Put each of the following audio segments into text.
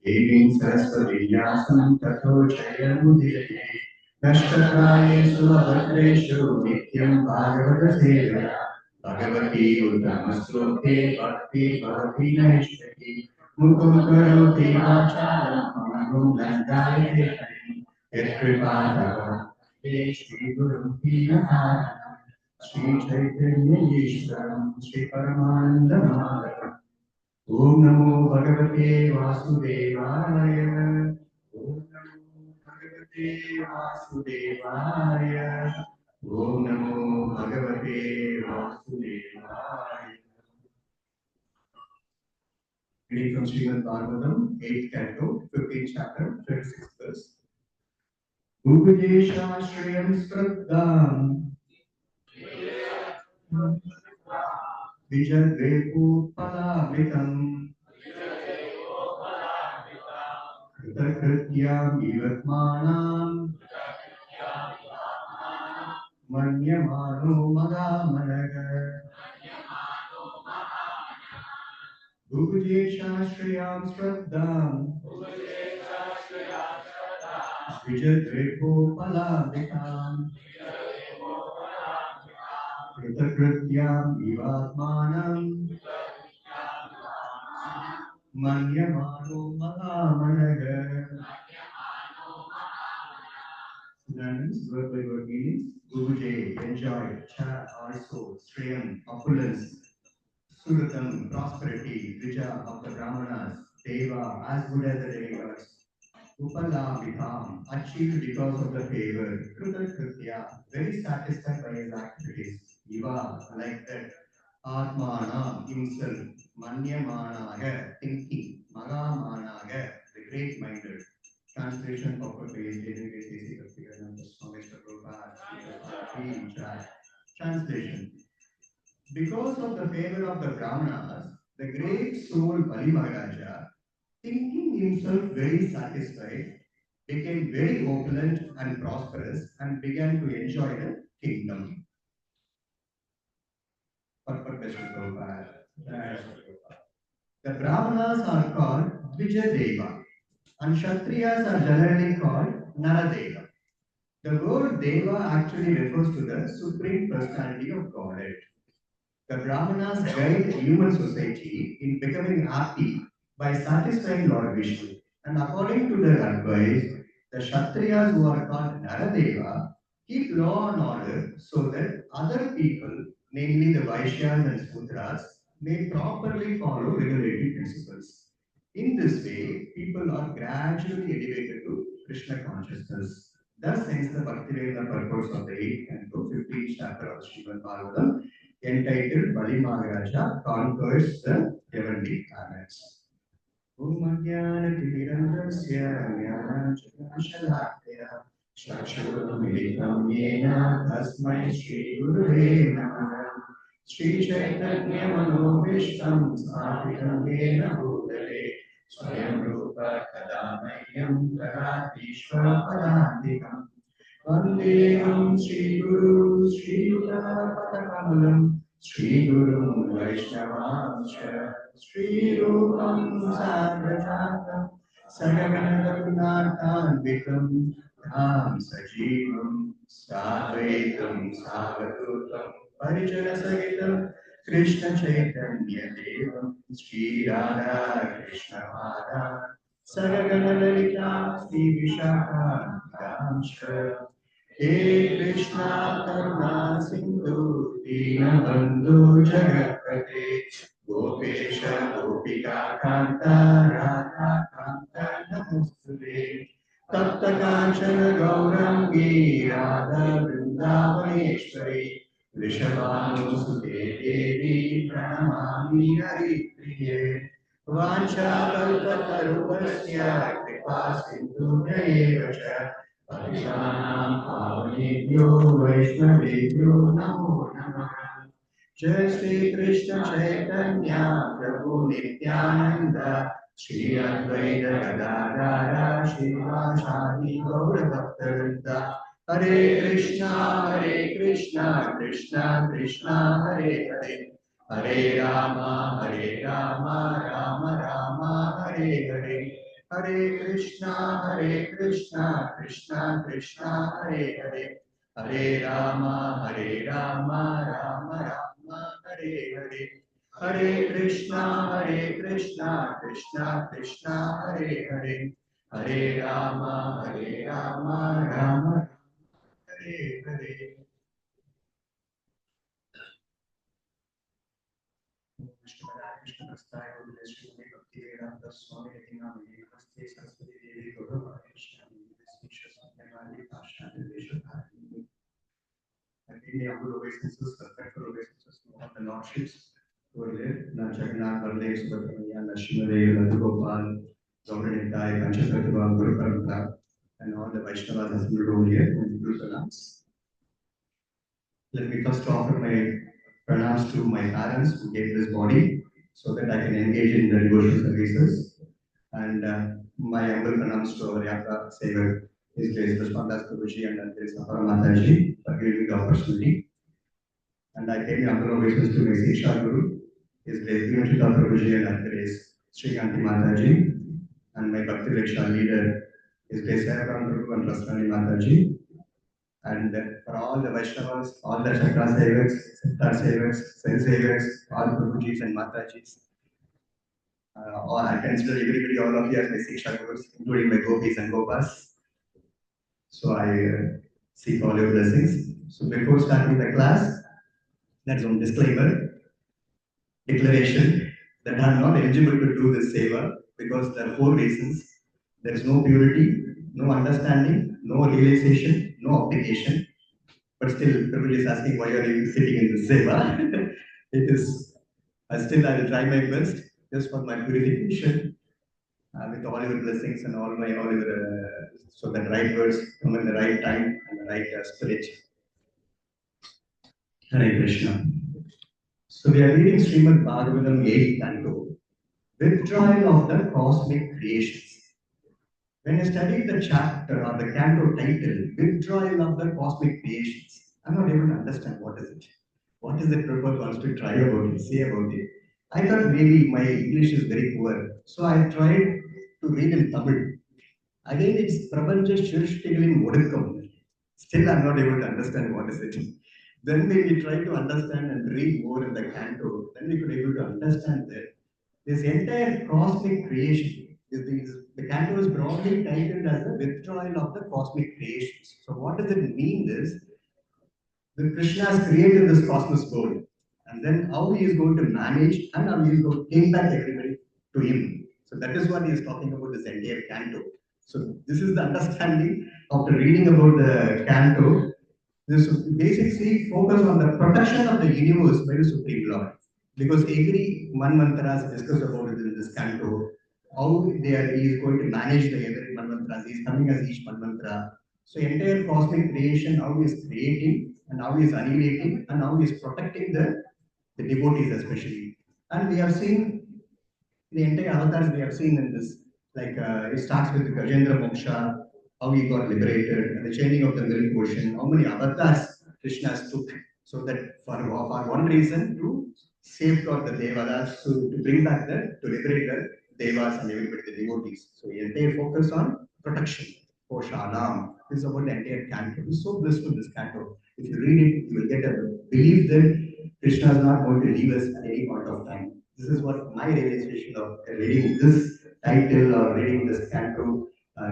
Devim Saraswati Vyasam Tato Jayamudire Nashtaprayesu Abhadreshu Nityam Bhagavata Sevaya Bhagavati Uttamastoke Bhakti Bhakti Naishvaki Mukum Karoti Vachalam Magum Landayate Yatripada Shri Guru Piyahara Shri Chaitanya Ishwaram Shri Paramananda Madhavam Om Namo Bhagavate Vasudevaya Om Namo Bhagavate Vasudevaya Om Namo Bhagavate Vasudevaya. Reading from Srimad Bhagavatam, 8th Canto, 15th chapter, 26th verse. Upadeshashriyam Spraddham Vijadrepu Palamritam Kritakrityam Ivatmanam Manyamano Magamanaga Upadeshashriyam Spraddham Vijadrepu Palamritam Kritakrityam Ivatmanam Manyamano Magamanaga. Synonyms, word by word meanings. Guruje, enjoy, cha, also, shreyam, opulence, suratam, prosperity, vija of the brahmanas, deva, as good as the demigods, upalabhikam, achieved because of the favor, kritakritya, very satisfied by his activities, iva, like that, atmana, himself, manyamanaga, thinking, magamanaga, the great minded. Translation of a page, Translation. Because of the favor of the Brahmanas, the great soul Bali Maharaja, thinking himself very satisfied, became very opulent and prosperous and began to enjoy the kingdom. The Brahmanas are called Vijadeva and Kshatriyas are generally called Naradeva. The word Deva actually refers to the Supreme Personality of Godhead. The Brahmanas guide human society in becoming happy by satisfying Lord Vishnu. And according to their advice, the Kshatriyas who are called Naradeva keep law and order so that other people, namely the Vaishyas and Sudras, may properly follow regulatory principles. In this way, people are gradually elevated to Krishna consciousness. Thus ends the Bhaktivedanta purpose of the 8th and 15th chapter of Srimad Bhagavatam, entitled Bali Maharaja Conquers the Heavenly Planets. Om Ajnana-timirandasya Jnana-chakra-shalakya Chakshurumilitam Yena Tasmai Shri Gurave Namaha Shri Chaitanya Manobhishtam Sthapitam Yena Bhutale Swayam Rupa Kadamayam Karatishvara Padantikam Vandeham Shri Guru Shri Yuta Patakalam Shri Guru Vaishnavamsha Shri Rupam Sagrajatam Sagaganadagunarthanvitam Dham Sajivam Sadvaitam Savadutam Parijana Sahitam Krishna Chaitanya Devam Shri Radha Krishna Radha Sagaganadalita Shri Vishaka Damshra He Krishna Karuna Sindhu Dinabandhu Jagatpate Gopesha Gopika Kanta Radha Kanta Namaste Tapta Kanchana Gaurangi Radha Vrindavaneshwari Vrishabhanusute Devi Pranamami Haripriye Vanchakalpatarupasya Kripa Sindhunayeva Cha Patitanam Pavanebhyo Vaishnavebhyo Namo Namaha Jai Shri Krishna Chaitanya Prabhu Nityananda Shri Advaita Gadadara Shivasadi Gaura Bhaktarinda Hare Krishna Krishna Krishna Hare Hare Hare Rama, Rama Rama, Hare Hare. Hare Krishna, Krishna Krishna, Hare Hare. Hare Rama, Rama Rama, Hare Hare. Hare Krishna, Krishna Krishna, Hare Hare. Hare Rama, Rama Hare Hare. Vishnu Krishna Prasthaya Vishnu Bhakti Vedanta Swami Namaste Saraswati Devi Guru Krishna Vishnu Sandhya Pasha Vishnu the Guru obeisances, respectful obeisances to all the lordships who are there. Jagannath, Baldev, Subramanya, Nrsimhadev, Radhagopal, Gauraniktai, Panchasattva, Guru Parampara, and all the Vaishnavas assembled over here in Guru Pranams. Let me first offer my pranams to my parents who gave this body so that I can engage in the devotional services. And my humble pranams to our Yatra Saver, His Grace Prashpandas Guruji and His Apara Mataji for giving me the opportunity. And I pay humble obeisance to my Siksha Guru, His Grace Vinchita Prabhuji and His Grace Sri Kanti Mataji, and my Bhakti Raksha leader, His Grace Sayaram Guru and Rasmani Mataji. And for all the Vaishnavas, all the Chakra Sevaks, Siddhar Sevaks, Sen Sevaks, all Prabhujis and Matajis, or I consider everybody, all of you as my Siksha Gurus, including my Gopis and Gopas. So I seek all your blessings. So before starting the class, that's one disclaimer, declaration that I am not eligible to do this seva because there are 4 reasons. There is no purity, no understanding, no realization, no application. But still, Prabhuji is asking why are you sitting in the seva? It is, still I will try my best just for my purification with all your blessings and all your, so that right words come in the right time and the right spirit. Hare Krishna. So we are reading Srimad Bhagavatam 8th canto, Withdrawal of the Cosmic Creations. When I studied the chapter or the canto title, Withdrawal of the Cosmic Creations, I'm not able to understand what is it. What is it Prabhupada wants to try about it, say about it. I thought maybe my English is very poor, so I tried to read in Tamil. Again, it's Prabanja Shirshtigalin Modikam. Still, I'm not able to understand what is it. Then when we try to understand and read more in the canto, then we could able to understand that this entire cosmic creation, the canto is broadly titled as the withdrawal of the cosmic creations. So what does it mean is, that Krishna has created this cosmos world, and then how he is going to manage and how he is going to take back everybody to him. So that is what he is talking about this entire canto. So this is the understanding after reading about the canto. This basically focus on the protection of the universe by the Supreme Lord. Because every Manvantaras discuss about it in this canto, how he is going to manage the every Manvantaras, he is coming as each Manvantara. So entire cosmic creation, how he is creating and how he is annihilating and how he is protecting the devotees especially. And we have seen the entire avatars we have seen in this, like it starts with Gajendra Moksha, how he got liberated, and the changing of the milk ocean, how many avatars Krishna took, so that for one reason to safeguard the Devadas, so to bring back to liberate the Devas and everybody, the devotees. So the entire focus on protection. Poshanam. This is about the entire canto. It's so blissful, this canto. If you read it, you will get a belief that Krishna is not going to leave us at any point of time. This is what my realization of reading this title or reading this canto,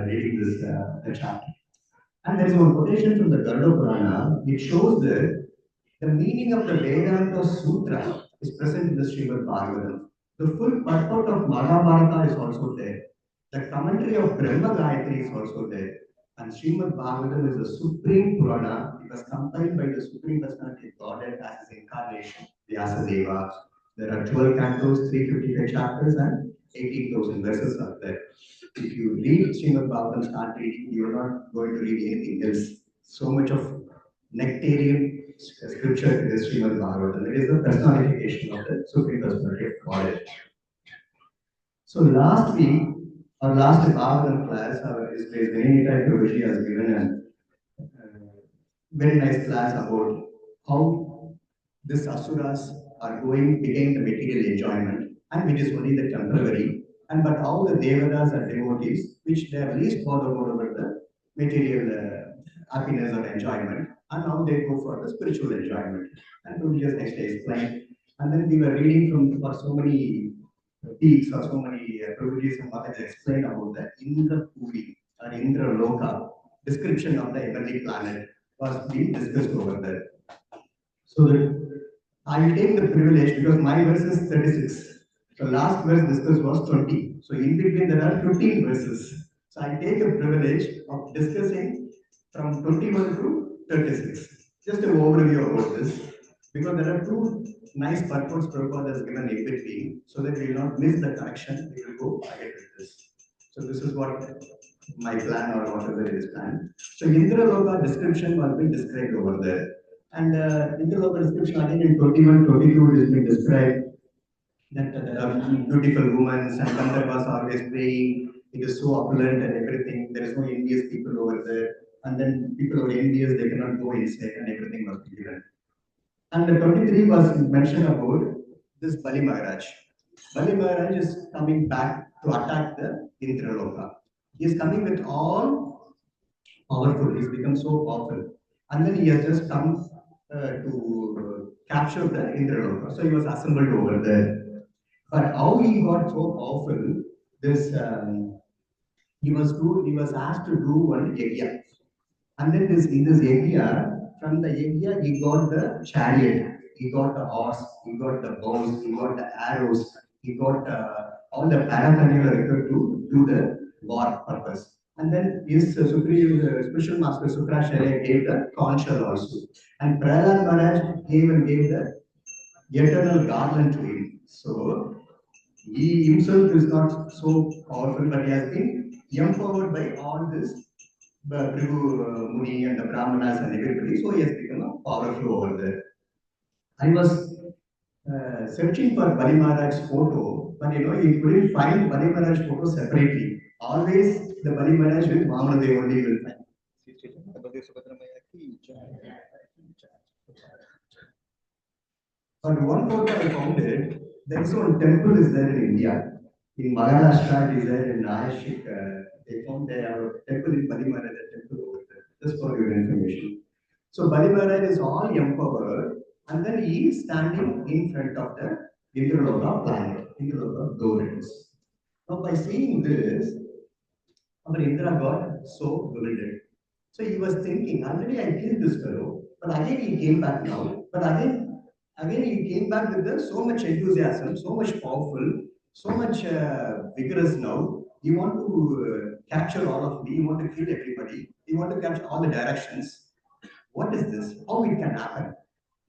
reading this the chapter. And there is one quotation from the Garuda Purana. It shows that the meaning of the Vedanta Sutra is present in the Srimad Bhagavatam. The full purport of Mahabharata is also there. The commentary of Brahma Gayatri is also there. And Srimad Bhagavatam is the supreme Purana. It was compiled by the Supreme Personality of Godhead as his incarnation, Vyasadeva. There are 12 cantos, 355 chapters, and 18,000 verses are there. If you read Srimad Bhagavatam, start reading, you are not going to read anything else. So much of nectarian scripture in the Srimad Bhagavatam. It is the personification of the Supreme Personality of Godhead. So last week, our last Bhagavatam class, our His Grace Vinayata Prabhuji has given a very nice class about how this Asuras are going became the material enjoyment, and which is only the temporary. And but how the devatas are devotees, which they are least bothered over the material happiness or enjoyment, and now they go for the spiritual enjoyment. And we just next day explain. And then we were reading from for so many peaks or so many privileges and what explain about the Indra Puri or Indra Loka description of the heavenly planet was being discussed over there. So that I will take the privilege because my verse is 36. So last verse discussed was 20. So in between there are 15 verses. So I take a privilege of discussing from 21 to 36. Just an overview about this. Because there are two nice purports Prabhupada has given in between, so that we will not miss the connection, we will go ahead with this. So this is what my plan or whatever it is planned. So Indra Loka description was being described over there. And Indra Loka description again in 21, 22 it is being described that there are beautiful women and Gandharvas always praying. It is so opulent and everything. There is no envious people over there. And then people who are envious, they cannot go inside and everything must be given. And the 23 was mentioned about this Bali Maharaj. Bali Maharaj is coming back to attack the Indraloka. He is coming with all powerful. He's become so powerful. And then he has just come to capture the Indraloka. So he was assembled over there. But how he got so powerful, this he was asked to do one yajna. And then this in this area, from the area, he got the chariot, he got the horse, he got the bows, he got the arrows, he got all the paraphernalia required to do the war purpose. And then his superior, special master Sukracharya gave the conch shell also. And Prahlad Maharaj gave the eternal garland to him. So he himself is not so powerful, but he has been empowered by all this Prabhu Muni and the Brahmanas and everybody, so he has become a powerful over there. I was searching for Bali Maharaj's photo, but he couldn't find Bali Maharaj photo separately. Always the Bali Maharaj with Vamana they only will find. But one photo I found it, there is one temple is there in India. In Maharashtra, it is there in Nashik. They found there a temple in Bali Maharaj, a temple over there. Just for your information. So Bali Maharaj is all empowered, and then he is standing in front of the Indraloka planet, Indraloka goddess. Now, by seeing this, our Indra got so bewildered. So he was thinking, already I killed this fellow, but again he came back now. But again he came back with so much enthusiasm, so much powerful, so much vigorous now. He want to capture all of me. He want to kill everybody. He want to capture all the directions. What is this? How it can happen?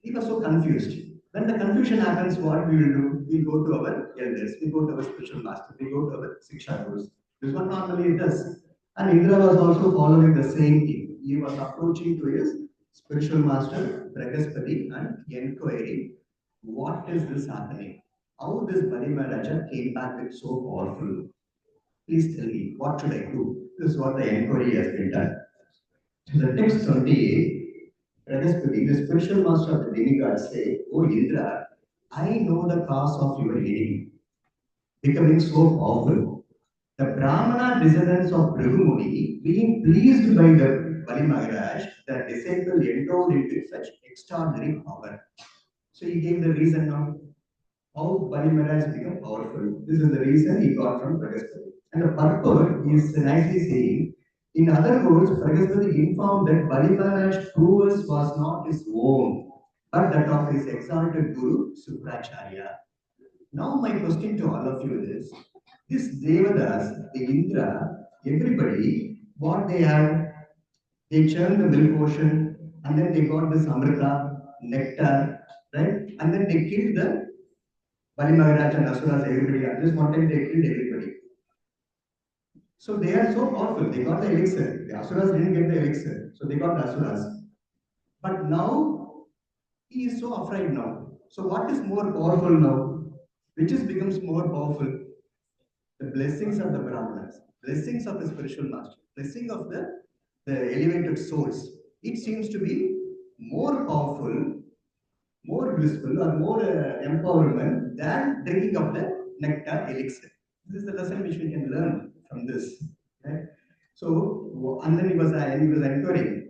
He was so confused. When the confusion happens, what we will do? We go to our elders, we go to our spiritual master, we go to our Siksha Gurus. This is what normally it does. And Indra was also following the same thing. He was approaching to his spiritual master, Bragaspati, and inquiring, what is this happening? How this Bali Maharaja came back with so powerful? Please tell me, what should I do? This is what the inquiry has been done. The text 28, Pragaspati, the spiritual master of the demigod, say, O Indra, I know the cause of your enemy, becoming so powerful. The Brahmana descendants of Bhrigu Muni, being pleased by the Bali Maharaj, the disciple endowed him with such extraordinary power. So he gave the reason now how Bali Maharaj become powerful. This is the reason he got from Pragaspati. And the purport is nicely saying, in other words, Pragaspati informed that Bali Maharaj's prowess was not his own, but that of his exalted Guru Sukracharya. Now my question to all of you is, this Devadas, the Indra, everybody, what they have, they churned the milk ocean, and then they got this Amrita, nectar, right? And then they killed the Bali Maharaj and Asuras, everybody. At this one time, they killed everybody. So they are so powerful. They got the elixir. The Asuras didn't get the elixir. So they got the Asuras. But now, he is so afraid now. So what is more powerful now? Which is becomes more powerful? The blessings of the Brahmanas, blessings of the spiritual master, blessing of the elevated souls. It seems to be more powerful, more blissful or more empowerment than drinking of the nectar elixir. This is the lesson which we can learn from this. Right? So, and then he was encouraging,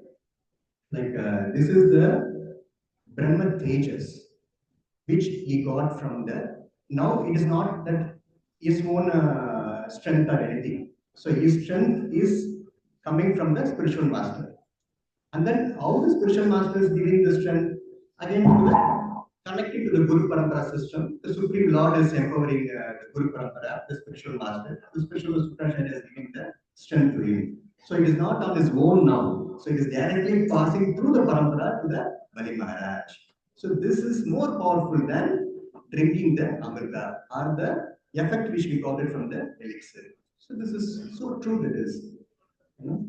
like this is the Brahma Tejas, which he got from the. Now it is not that his own strength or anything. So his strength is coming from the spiritual master. And then how the spiritual master is giving the strength again to the connecting to the Guru Parampara system. The Supreme Lord is empowering the Guru Parampara, the spiritual master. The spiritual Supracharya is giving the strength to him. So it is not on his own now. So it is directly passing through the Parampara to the Bali Maharaj. So this is more powerful than drinking the Amrita or the effect which we got it from the elixir. So this is so true it is. You know?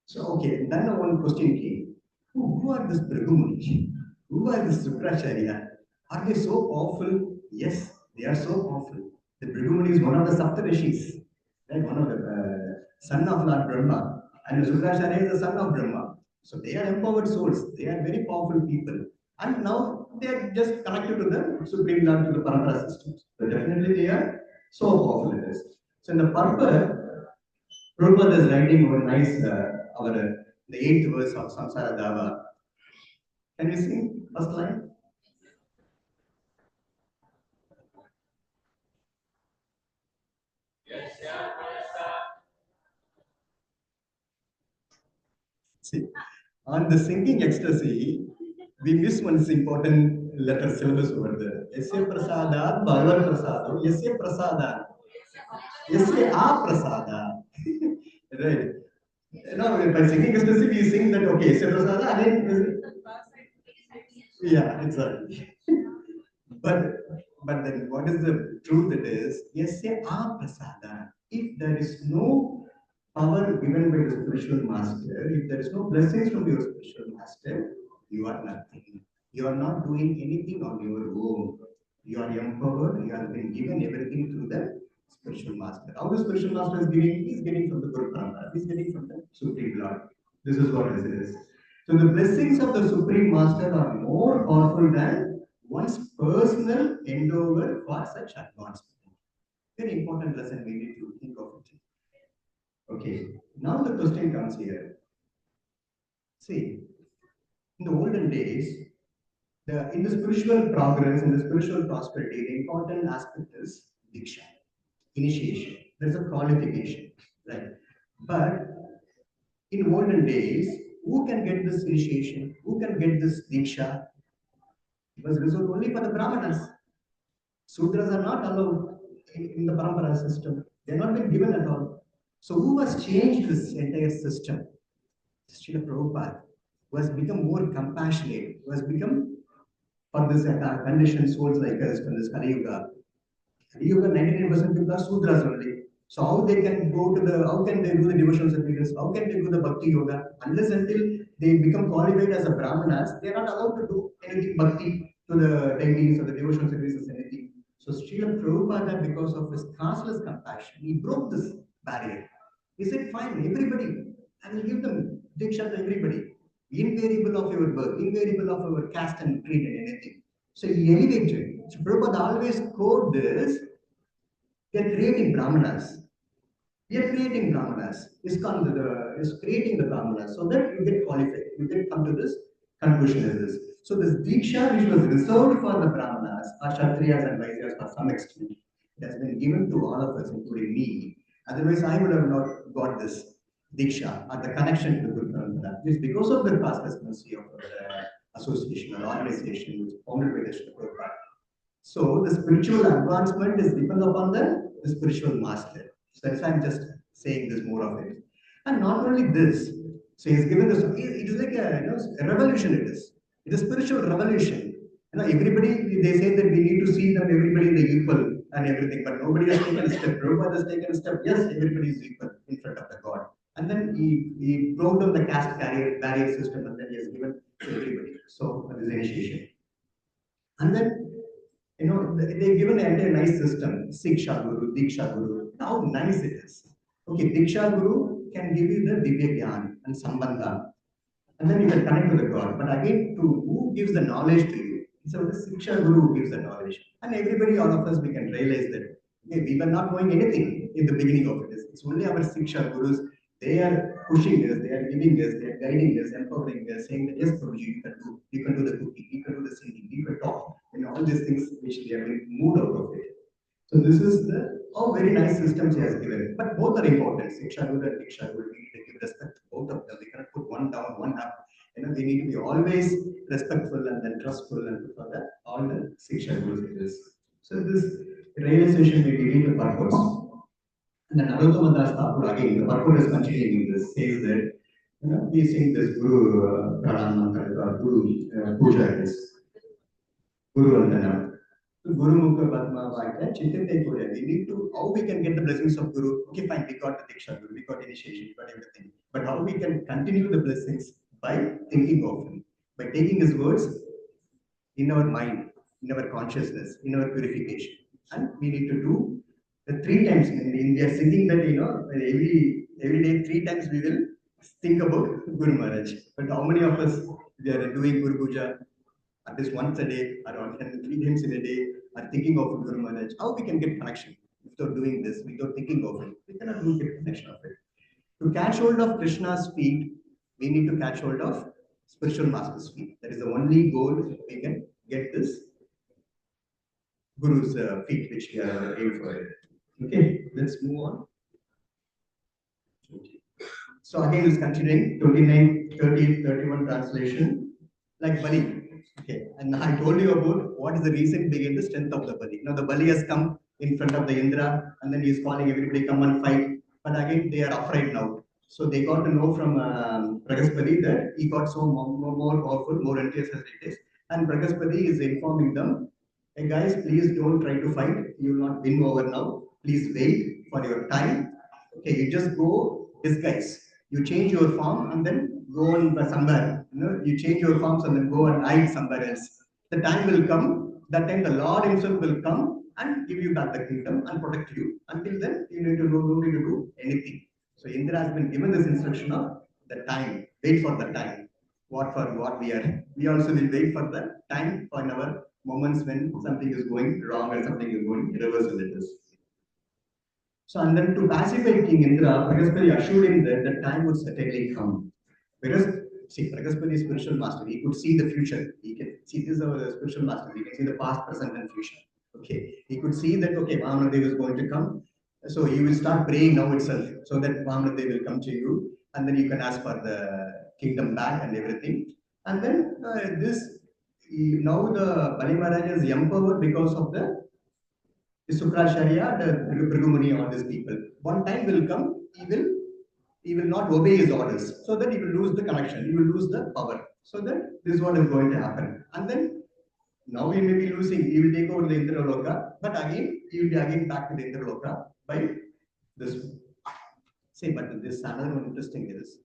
So, okay, then one question came. Who are this Brahmuni? Who are this Sukracharya? Are they so powerful? Yes, they are so powerful. The Brahmuni is one of the Saptarishis, right? One of the son of Lord Brahma. And the Sukracharya is the son of Brahma. So they are empowered souls. They are very powerful people. And now they are just connected to the Supreme Lord, to the Parampara systems. So definitely they are so powerful it is. So in the purport, Prabhupada is writing over nice, the eighth verse of Samsara Dava. Can you sing first line? See, on the singing ecstasy, we miss one important letter syllabus over there. Yasya prasada, Bhagavan prasado, Yasya prasada, Yasya aprasada. Right. Now, by singing ecstasy, we sing that, okay, Yasya prasada, again, yeah, exactly. But but then what is the truth it is? Yes, say prasada. If there is no power given by the spiritual master, if there is no blessings from your spiritual master, you are nothing. You are not doing anything on your own. You are empowered, you have been given everything through the spiritual master. How the spiritual master is giving? He is getting from the Guru Parampara, he is getting from the Supreme Lord. This is what it is. So the blessings of the Supreme Master are more powerful than one's personal endeavor for such advancement. Very important lesson we need to think of it. Okay, now the question comes here. See, in the olden days, in the spiritual progress, in the spiritual prosperity, the important aspect is diksha, initiation. There's a qualification, right? But in olden days, who can get this initiation? Who can get this diksha? It was reserved only for the Brahmanas. Sudras are not allowed in the Parampara system. They are not been given at all. So who has changed this entire system? Srila Prabhupada, who has become more compassionate, who has become for this conditioned souls like us from this Kali Yuga. Kali Yuga, 99% people are Sudras only. So how they can go to the, how can they do the devotional services? How can they do the Bhakti Yoga? Unless until they become qualified as a Brahmanas, they are not allowed to do anything Bhakti to the deities or the devotional services, anything. So Srila Prabhupada, because of his classless compassion, he broke this barrier. He said, fine, everybody, I will give them Diksha to everybody, invariable of your birth, invariable of your caste and creed and anything. So he elevated. So Prabhupada always quote this, they are creating Brahmanas. We are creating Brahmanas. ISKCON is creating the Brahmanas so that you get qualified. You get come to this conclusion is this. So this Diksha which was reserved for the Brahmanas or Kshatriyas and Vaisyas for some extent, it has been given to all of us, including me. Otherwise, I would have not got this Diksha or the connection to the Guru Parampara. It is because of the past mercy of the association or organization which is founded by the Srila Prabhupada. So the spiritual advancement is depend upon the spiritual master. So that's why I'm just saying this more of it. And not only this, so he's given this, it is like a revolution it is. It is spiritual revolution. Everybody, they say that we need to see them, everybody the equal and everything, but nobody has taken a step. Prabhupada has taken a step. Yes, everybody is equal in front of the God. And then he broke down the caste barrier system and then he has given to everybody. So this initiation. And then they given an entire nice system, Siksha Guru, Diksha Guru. How nice it is. Okay, Diksha Guru can give you the Divya Gyan and Sambandha. and then you can connect to the God. But again, to who gives the knowledge to you? So the Siksha Guru who gives the knowledge. And everybody, all of us, we can realize that okay, we were not knowing anything in the beginning of it. It's only our Siksha Gurus. They are pushing us, they are giving us, they are guiding us, empowering us, saying that yes, Prabhuji, you can do the cooking, you can do the singing, you can talk, all these things which we have been moved out of it. So this is the very nice systems he has given. But both are important. Siksha Guru and Diksha Guru, we need to give respect to both of them. We cannot put one down, one up. We need to be always respectful and then trustful and for that all the Siksha Gurus it is. So this realization we read the purpose. And then Narottama Das Thakur again, the purport is continuing this, says that we sing this Guru Pranam Mantra or Guru Puja is Guru Vandana. So Guru Mukha Padma Vaita Chittite Koya. We need to how we can get the blessings of Guru. Okay, fine, we got the Diksha Guru, we got initiation, we got everything. But how we can continue the blessings by thinking of him, by taking his words in our mind, in our consciousness, in our purification. And we need to do the three times. We are singing that, every day, three times we will think about Guru Maharaj. But how many of us we are doing Guru Puja at least once a day, or 3 times in a day, are thinking of Guru Maharaj? How we can get connection without doing this, without thinking of it? We cannot do get connection of it. To catch hold of Krishna's feet, we need to catch hold of spiritual master's feet. That is the only goal we can get this Guru's feet, which we are aiming for it. Okay, let's move on. So again, it's continuing 29, 30, 31 translation, like Bali. Okay, and I told you about what is the reason behind the strength of the Bali. Now the Bali has come in front of the Indra, and then he's calling everybody come and fight. But again, they are afraid now. So they got to know from Pragaspati that he got so more powerful, more enthusiastic it is. And Pragaspati is informing them, hey guys, please don't try to fight. You will not win over now. Please wait for your time. Okay, you just go disguise. You change your form and then go on somewhere. You change your forms and then go and hide somewhere else. The time will come. That time the Lord Himself will come and give you back the kingdom and protect you. Until then, you need to don't need to do anything. So Indra has been given this instruction of the time. Wait for the time. What for what we are. We also will wait for the time for our moments when something is going wrong or something is going irreversible. It is. So, and then to pacify King Indra, Pragaspati assured him that the time would certainly come. Because, see, Pragaspati is spiritual master. He could see the future. He can see this is our spiritual master. He can see the past, present, and future. Okay. He could see that, okay, Vamanadev is going to come. So you will start praying now itself so that Vamanadev will come to you and then you can ask for the kingdom back and everything. And then now the Bali Maharaj is empowered because of the Sukracharya, the Brigumani, all these people. One time will come, he will not obey his orders, so that he will lose the connection, he will lose the power. So that this is what is going to happen. And then now he may be losing, he will take over the Indraloka, but again he will be again back to the Indraloka by this. See, but this another one interesting is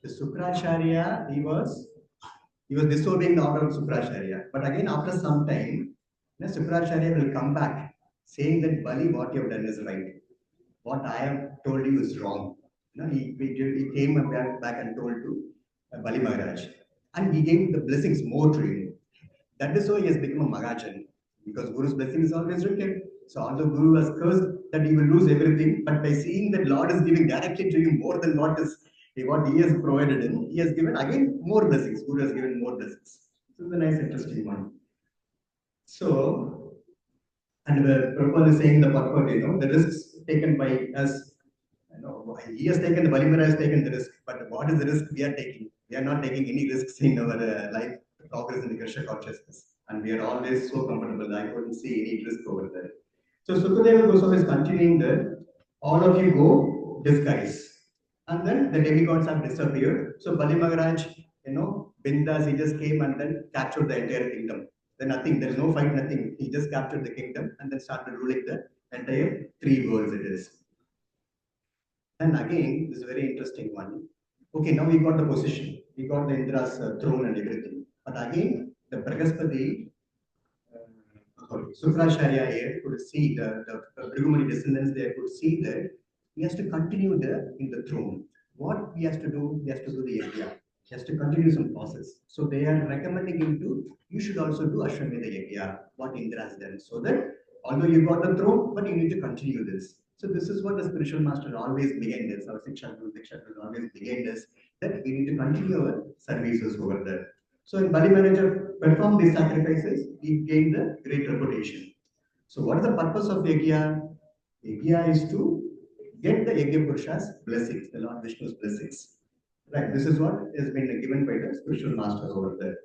the Sukracharya, he was disobeying the order of Sukracharya. But again, after some time, the Sukracharya will come back saying that Bali, what you have done is right. What I have told you is wrong. He came back and told to Bali Maharaj. And he gave the blessings more to him. That is why he has become a Mahajan. Because Guru's blessing is always wicked. So although Guru has cursed that he will lose everything, but by seeing that Lord is giving directly to him more than what he has provided him, he has given again more blessings. Guru has given more blessings. This is a nice, interesting one. So, and the Prabhupada is saying the purport, the risks taken by us. He has taken the Balimara has taken the risk, but what is the risk we are taking? We are not taking any risks in our life to progress in the Krishna consciousness, and we are always so comfortable. I couldn't see any risk over there. So Sukadeva Goswami is continuing that all of you go disguise. And then the demigods have disappeared. So Bali Maharaj, Bindas, he just came and then captured the entire kingdom. Then nothing, there's no fight, nothing. He just captured the kingdom and then started ruling the entire 3 worlds it is. And again, this is a very interesting one. Okay, now we got the position. We got the Indra's throne and everything. But again, the Pragaspati, Sukracharya here could see the Brigumani descendants there could see that he has to continue in the throne. What he has to do? He has to do the yajna. just to continue some process. So they are recommending him to, you should also do Ashwamedha Yajna, what Indra has done, so that although you got the throne, but you need to continue this. So this is what the spiritual master always began us, our Siksha Guru always began us, that we need to continue our services over there. So in Bali Manager performed these sacrifices, he gained the great reputation. So what is the purpose of Yajna? Yajna is to get the Yajna Purusha's blessings, the Lord Vishnu's blessings. Right, this is what has been given by the spiritual masters over there.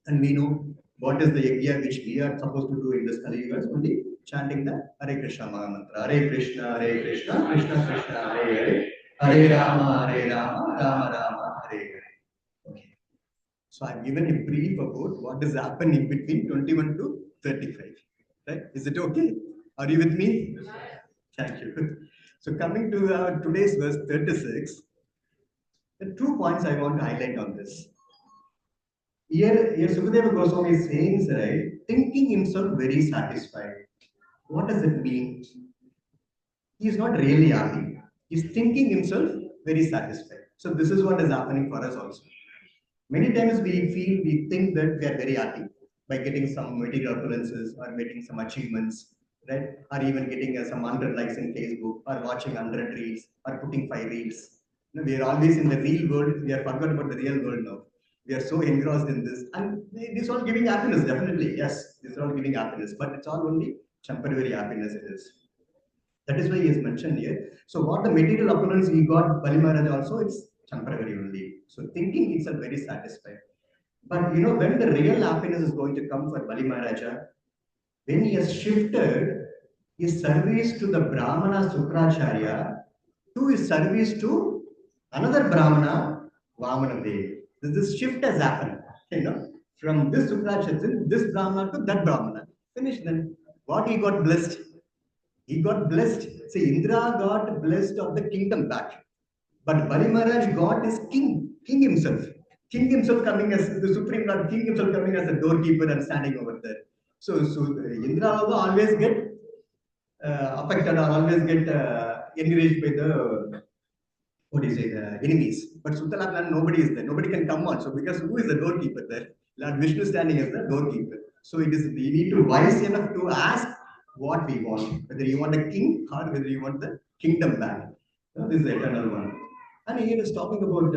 And we know what is the yajna which we are supposed to do in this Kali Yuga, only chanting the Hare Krishna Maha Mantra. Hare Krishna, Krishna Krishna, Hare Hare, Hare Rama, Rama Rama, Hare Hare. Okay. So I've given a brief about what is happening between 21 to 35. Right? Is it okay? Are you with me? Thank you. So coming to today's verse 36, the 2 points I want to highlight on this. Here Sukadeva Goswami is saying, right, thinking himself very satisfied. What does it mean? He is not really happy. He is thinking himself very satisfied. So this is what is happening for us also. Many times we think that we are very happy by getting some material occurrences or making some achievements, right? Or even getting some 100 likes in Facebook or watching 100 reels or putting 5 reels. We are always in the real world. We are forgot about the real world now. We are so engrossed in this, and this all giving happiness. Definitely, yes, this is all giving happiness, but it's all only temporary happiness. It is. That is why he is mentioned here. So what the material opulence he got, Bali Maharaj also, it's temporary only. So thinking itself very satisfied. But when the real happiness is going to come for Bali Maharaja, when he has shifted his service to the Brahmana Sukracharya to his service to another Brahmana, Vamana Dev. This shift has happened, from this Sukracharya, this Brahmana to that Brahmana. Finish then. What he got blessed? He got blessed. See, Indra got blessed of the kingdom back. But Bali Maharaj got his king himself. King himself coming as the supreme lord, king himself coming as a doorkeeper and standing over there. So Indra also always get affected or always get encouraged by the what do you say, the enemies. But Sutalaklan, nobody is there. Nobody can come on. So because who is the doorkeeper there? Lord Vishnu standing as the doorkeeper. So it is we need to wise enough to ask what we want, whether you want a king or whether you want the kingdom back. This is the eternal one. And he is talking about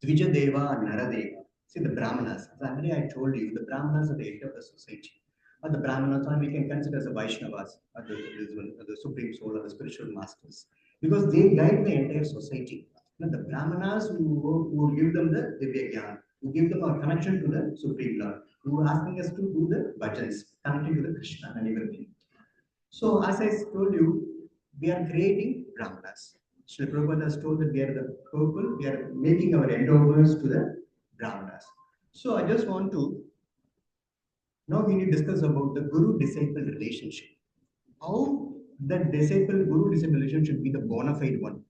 Dvija and Naradeva. See the Brahmanas. So already I told you the Brahmanas are the head of the society. Or the Brahmanas, or we can consider as the Vaishnavas, or the supreme soul, or the spiritual masters, because they guide the entire society. The Brahmanas who give them the Divya Gyan, who give them a connection to the Supreme Lord, who are asking us to do the bhajans, connecting to the Krishna and everything. So, as I told you, we are creating Brahmanas. Srila Prabhupada has told that we are the people, we are making our endeavors to the Brahmanas. So, I just want to now we need to discuss about the guru-disciple relationship. How the disciple guru-disciple relationship should be the bona fide one.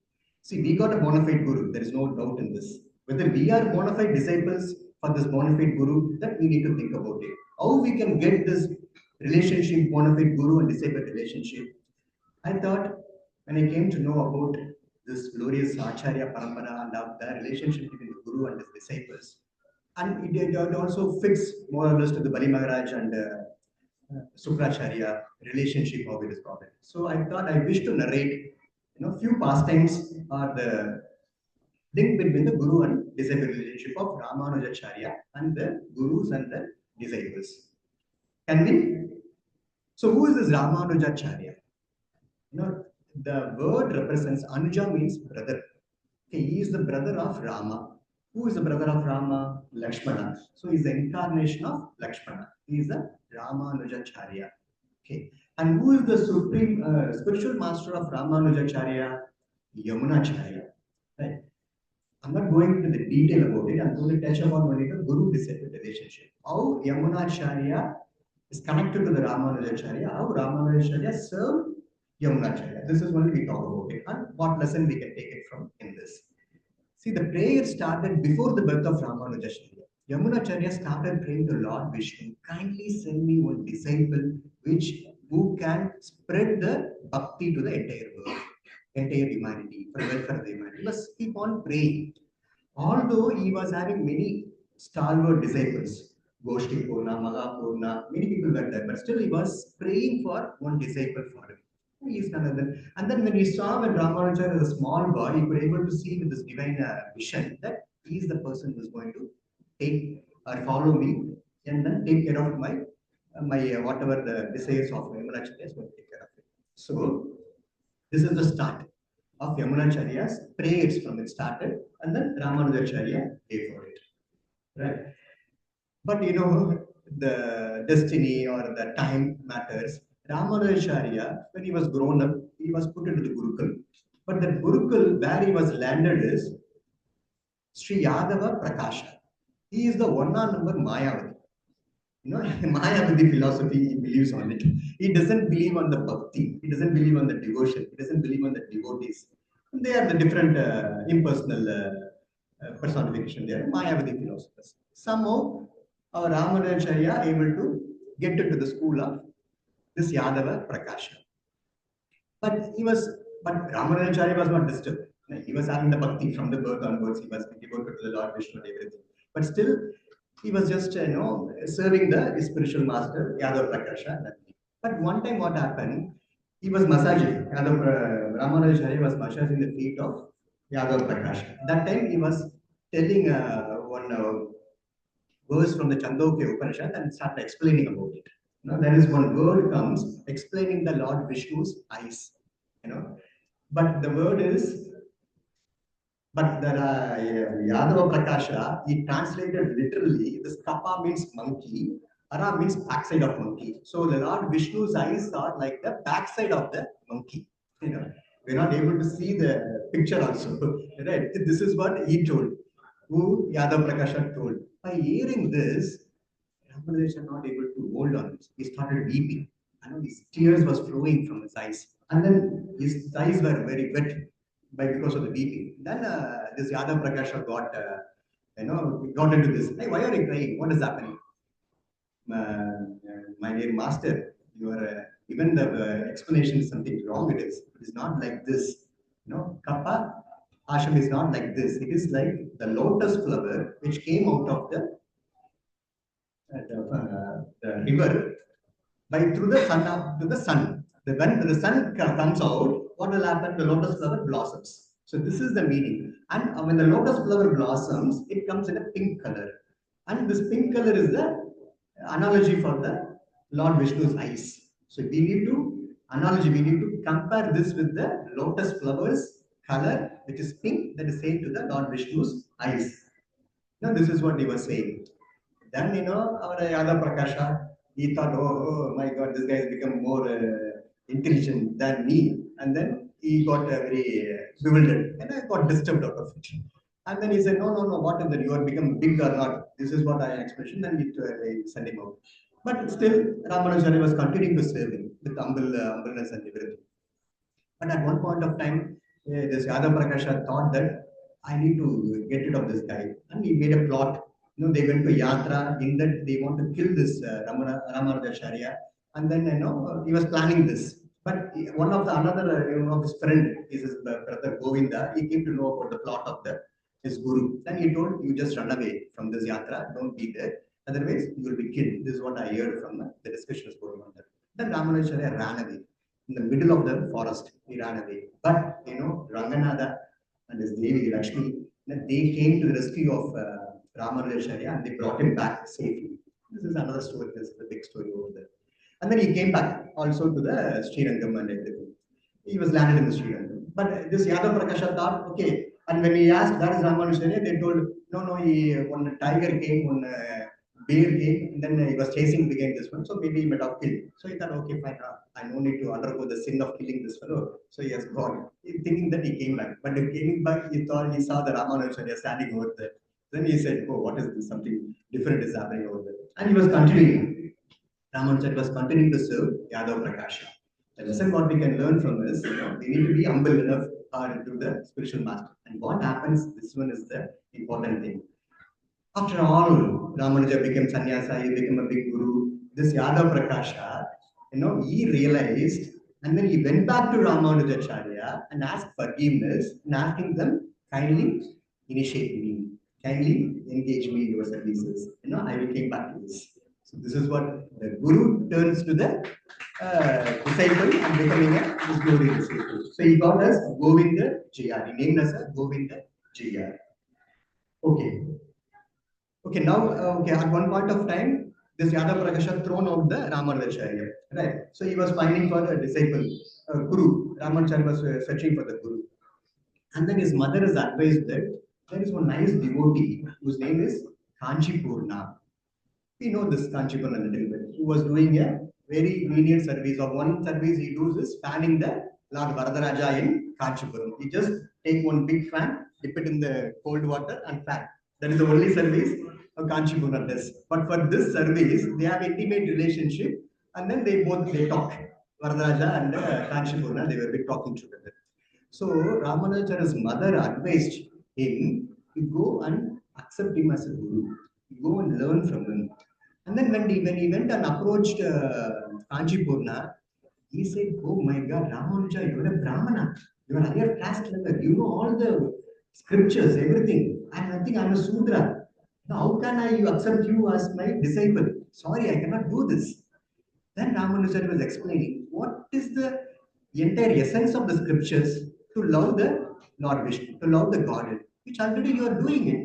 See, we got a bona fide guru. There is no doubt in this. Whether we are bona fide disciples for this bona fide guru, that we need to think about it. How we can get this relationship, bona fide guru and disciple relationship. I thought when I came to know about this glorious Acharya Parampara and the relationship between the guru and his disciples, and it also fits more or less to the Bali Maharaj and Sukracharya relationship of it is problem. So I thought I wish to narrate, few pastimes or the link between the guru and disciple relationship of Ramanujacharya and the gurus and the disciples. Can we? So who is this Ramanujacharya? The word represents Anuja means brother. Okay, he is the brother of Rama. Who is the brother of Rama? Lakshmana. So he is the incarnation of Lakshmana. He is the Ramanujacharya. Okay. And who is the supreme spiritual master of Ramanujacharya? Yamunacharya. Right. I'm not going into the detail about it. I'm going to touch upon only the guru-disciple relationship. How Yamunacharya is connected to the Ramanujacharya. How Ramanujacharya served Yamunacharya. This is only we talk about it. And what lesson we can take it from in this. See, the prayer started before the birth of Ramanujacharya. Yamunacharya started praying to Lord Vishnu, kindly send me one disciple who can spread the bhakti to the entire world, entire humanity, for the welfare of the humanity. Let's keep on praying. Although he was having many stalwart disciples, Goshti Purna, Mahapurna, many people were there, but still he was praying for one disciple for him. He is another. And then when he saw when Ramanujan as a small boy, he could able to see with this divine vision that he is the person who is going to take or follow me and then take care of my whatever the desires of my Yamunacharya is going to take care of it. So this is the start of Yamunacharya's prayers from it started, and then Ramanujacharya paid for it. Right. But the destiny or the time matters. Ramanujacharya, when he was grown up, he was put into the Gurukul. But the Gurukul where he was landed is Sri Yadava Prakasha. He is the one number Mayavadi. Mayavadi philosophy, he believes on it. He doesn't believe on the bhakti. He doesn't believe on the devotion. He doesn't believe on the devotees. They are the different impersonal personification. They are Mayavadi philosophers. Somehow, our Ramanujacharya able to get into the school of this Yadava Prakasha. But Ramanujacharya was not disturbed. He was having the bhakti from the birth onwards. He was devoted to the Lord Vishnu and everything. But still, he was just serving the spiritual master Yadav Prakasha. But one time, what happened? He was massaging. Ramanujacharya was massaging the feet of Yadav Prakasha. That time, he was telling one verse from the Chandogya Upanishad and started explaining about it. There is one word comes explaining the Lord Vishnu's eyes. But the word is, but the Yadava Prakasha, he translated literally, this kappa means monkey, ara means backside of monkey. So the Lord Vishnu's eyes are like the backside of the monkey. We're not able to see the picture also. Right? This is what he told, who Yadav Prakasha told. By hearing this, Ramanujan was not able to hold on it. He started weeping. His tears was flowing from his eyes. And then his eyes were very wet because of the weeping. Then this Yadav Prakasha got into this. Hey, why are you crying? What is happening? My dear master, you are even the explanation is something wrong. It is not like this. Kappa ashram is not like this. It is like the lotus flower which came out of the river by through the sun up to the sun. When the sun comes out, what will happen? The lotus flower blossoms. So this is the meaning. And when the lotus flower blossoms, it comes in a pink color. And this pink color is the analogy for the Lord Vishnu's eyes. So we need to analogy. We need to compare this with the lotus flowers color, which is pink, that is same to the Lord Vishnu's eyes. Now this is what he was saying. Then, our Yadav Prakasha, he thought, oh my God, this guy has become more intelligent than me. And then he got very bewildered and I got disturbed out of it. And then he said, no, what is that? You are become big or not? This is what I expression. Then he sent him out. But still, Ramanujacharya was continuing to serve him with humbleness and everything. But at one point of time, this Yadav Prakasha thought that I need to get rid of this guy. And he made a plot. They went to Yatra. In that, they want to kill this Ramanujacharya. And then, he was planning this. But one of the another, of his friend, is his brother Govinda. He came to know about the plot of his guru. Then he told, you just run away from this Yatra. Don't be there. Otherwise, you will be killed. This is what I heard from the discussions going on there. Then Ramanujacharya ran away in the middle of the forest. He ran away. But Ranganatha and his Devi Lakshmi, they came to the rescue of Ramanujacharya and they brought him back safely. This is another story. This is the big story over there. And then he came back also to the Srirangam and everything. He was landed in the Srirangam. But this Yadav Prakasha thought, okay. And when he asked where is Ramanujacharya, they told, no, one tiger came, one bear came, and then he was chasing behind this one. So maybe he might have killed. So he thought, okay, fine, I no need to undergo the sin of killing this fellow. So he has gone, thinking that he came back. But he came back, he thought he saw the Ramanujacharya standing over there. Then he said, oh, what is this? Something different is happening over there. And he was continuing. Ramanujan was continuing to serve Yadav Prakasha. The lesson what we can learn from this, we need to be humble enough to the spiritual master. And what happens, this one is the important thing. After all, Ramanuja became sannyasa, he became a big guru. This Yadav Prakasha, he realized, and then he went back to Ramanujacharya and asked forgiveness and asking them kindly initiate me. kindly engage me in your services. I will came back to this. So this is what the guru turns to the disciple and becoming a this glory disciple. So he called us Govinda JR. He named us as Govinda JR. Okay. Okay, now, at one point of time, this Yadav Prakasha thrown out the Ramanujacharya, right? So he was finding for a disciple, Guru. Ramanujacharya was searching for the Guru. And then his mother has advised that there is one nice devotee whose name is Kanchipurna. We know this Kanchipuram a little bit, who was doing a very lenient service. Of one service he does is fanning the Lord Varadaraja in Kanchipuram. He just take one big fan, dip it in the cold water and fan. That is the only service of Kanchipuram does. But for this service, they have intimate relationship and then they talk. Varadaraja and Kanchipurna, they were bit talking together. So Ramanujacharya's mother advised him to go and accept him as a guru, go and learn from him. And then when he went and approached Kanchipurna, he said, "Oh my God, Ramanuja, you're a Brahmana. You're a higher caste level. You know all the scriptures, everything. And I think I'm a Sudra. Now, how can I accept you as my disciple? Sorry, I cannot do this." Then Ramanujan was explaining what is the entire essence of the scriptures to love the Lord Vishnu, to love the Godhead, which already you are doing it.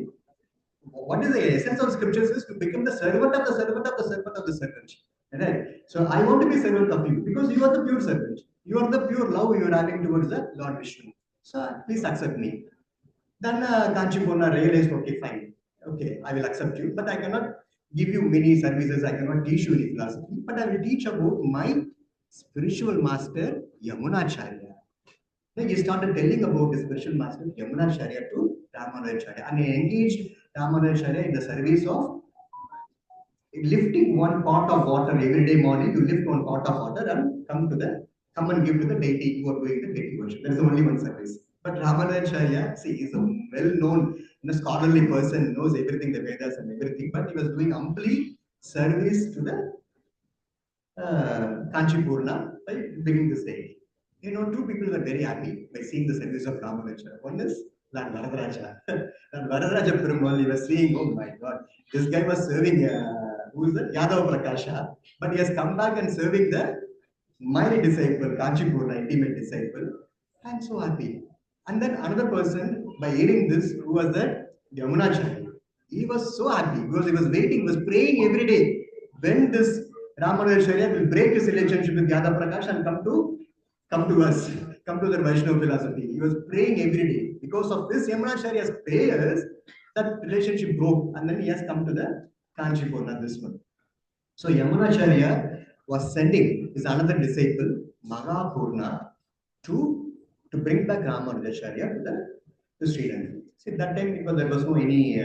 What is the essence of scriptures is to become the servant of the servant of the servant of the servant. Right? So I want to be servant of you because you are the pure servant. You are the pure love you are having towards the Lord Vishnu. So please accept me. Then Kanchipurna realized, okay, fine. Okay, I will accept you, but I cannot give you many services. I cannot teach you any philosophy, but I will teach about my spiritual master, Yamunacharya. Then he started telling about his spiritual master, Yamunacharya to Ramanujacharya. And he engaged Ramanujacharya in the service of lifting one pot of water every day morning. You lift one pot of water and come and give to the deity who are doing the deity worship. That is the only one service. But Ramanujacharya, see, is a well-known, scholarly person, knows everything, the Vedas and everything, but he was doing humbly service to the Kanchipurna by bringing this deity. Two people were very happy by seeing the service of Ramanujacharya. One is Lord Varadaraja. Lord Varadaraja Perumal, he was seeing, oh my God, this guy was serving, who is that? Yadav Prakasha, but he has come back and serving my disciple, Kanchipurna, intimate disciple. I'm so happy. And then another person, by hearing this, who was that? Yamunacharya. He was so happy because he was waiting, he was praying every day. When this Ramanujacharya will break his relationship with Yadav Prakash and come to us, come to the Vaishnava philosophy. He was praying every day. Because of this Yamunacharya's prayers, that relationship broke, and then he has come to the Kanchipurna, this one. So Yamunacharya was sending his another disciple, Mahapurna, to bring back Ramanujacharya to Sri Lanka. See, that time because there was no any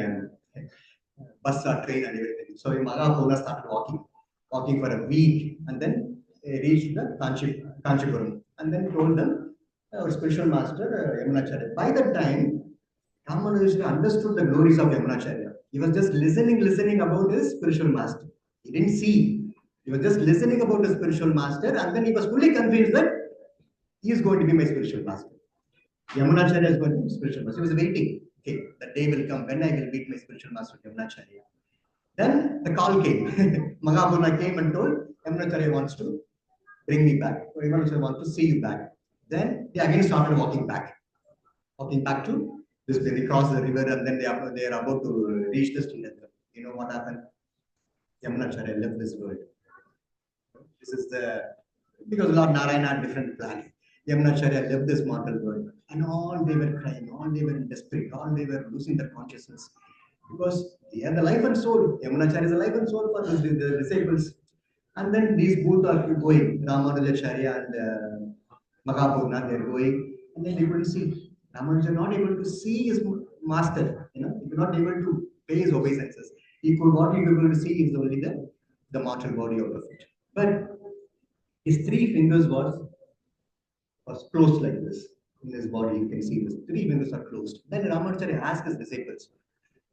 bus or train and everything. So Mahapurna started walking for a week, and then reached the Kanchipuram, and then told them, our spiritual master Yamunacharya. By that time, Ramanujacharya understood the glories of Yamunacharya. He was just listening about his spiritual master. He didn't see. He was just listening about his spiritual master, and then he was fully convinced that he is going to be my spiritual master. Yamunacharya is going to be spiritual master. He was waiting. Okay, the day will come when I will meet my spiritual master, Yamunacharya. Then the call came. Mahapurna came and told Yamunacharya wants to bring me back. Or Yamunacharya wants to see you back. Then they again started walking back to this way. They crossed the river and then they are about to reach the Sri Lanka. You know what happened? Yamunacharya left this world. This is because Lord Narayana had different plan. Yamunacharya left this mortal world, and all they were crying, all they were in desperate, all they were losing their consciousness because they are the life and soul. Yamunacharya is the life and soul for the disciples. And then these both are going, Ramanujacharya and Mahapurna, they are going, and then they couldn't see. Ramanuja not able to see his master, he could not able to pay his obeisances. What he could able to see is only the mortal body out of it. But his three fingers was closed like this in his body. You can see this. Three fingers are closed. Then Ramanujacharya asked his disciples,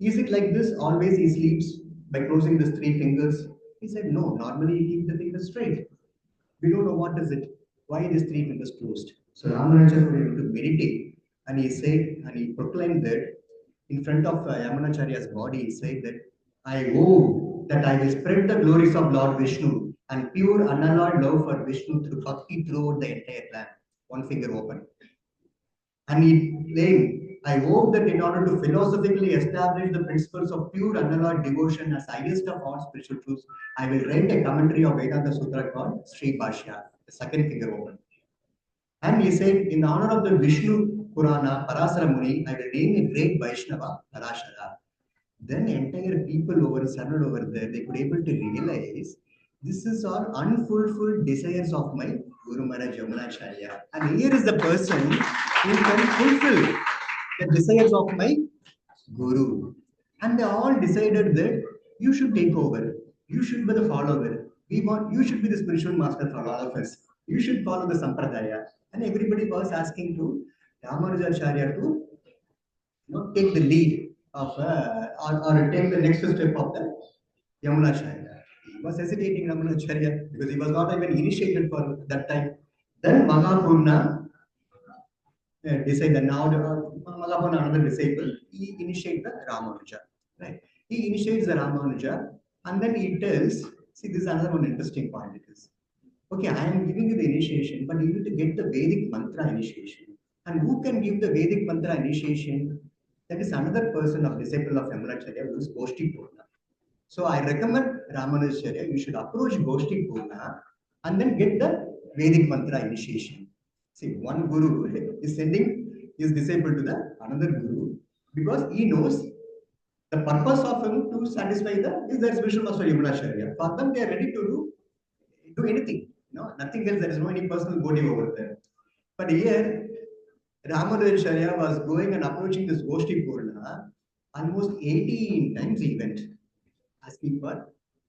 is it like this? Always he sleeps by closing his three fingers? He said, no, normally he keeps the fingers straight. We don't know what is it. Why these three fingers closed? So Ramanujacharya was able to meditate and he said, and he proclaimed that in front of Yamunacharya's body, he said that I vow that I will spread the glories of Lord Vishnu and pure unalloyed love for Vishnu through bhakti throughout the entire land. One finger open. And he claimed, I hope that in order to philosophically establish the principles of pure unalloyed devotion as highest of all spiritual truths, I will write a commentary of Vedanta Sutra called Sri Bhashya, the second finger open. And he said, in honor of the Vishnu Purana, Parasara Muni, I will name a great Vaishnava, Parashara. Then entire people over surrounded over there, they could able to realize this is all unfulfilled desires of my Guru Maharaj Yamunacharya. And here is the person who can fulfill the desires of my Guru. And they all decided that you should take over. You should be the follower. We want you should be the spiritual master for all of us. You should follow the Sampradaya. And everybody was asking to Ramanujacharya to take the lead of or take the next step of the Yamunacharya. He was hesitating Ramanujacharya because he was not even initiated for that time. Then Mahapurna decided now Mahapurna, another disciple, he initiates the Ramanuja. Right? He initiates the Ramanuja and then he tells, see, this is another one interesting point. It is okay, I am giving you the initiation, but you need to get the Vedic mantra initiation. And who can give the Vedic mantra initiation? That is another person of disciple of Yamunacharya who is Goshti Purna. So I recommend Ramanujacharya, you should approach Goshti Purna and then get the Vedic mantra initiation. See, one guru is sending his disciple to the another guru because he knows the purpose of him to satisfy the is the spiritual master Yamunacharya. For them, they are ready to do anything. No, nothing else. There is no any personal motive over there. But here, Ramanujacharya was going and approaching this Goshti Purna almost 18 times he went, asking for,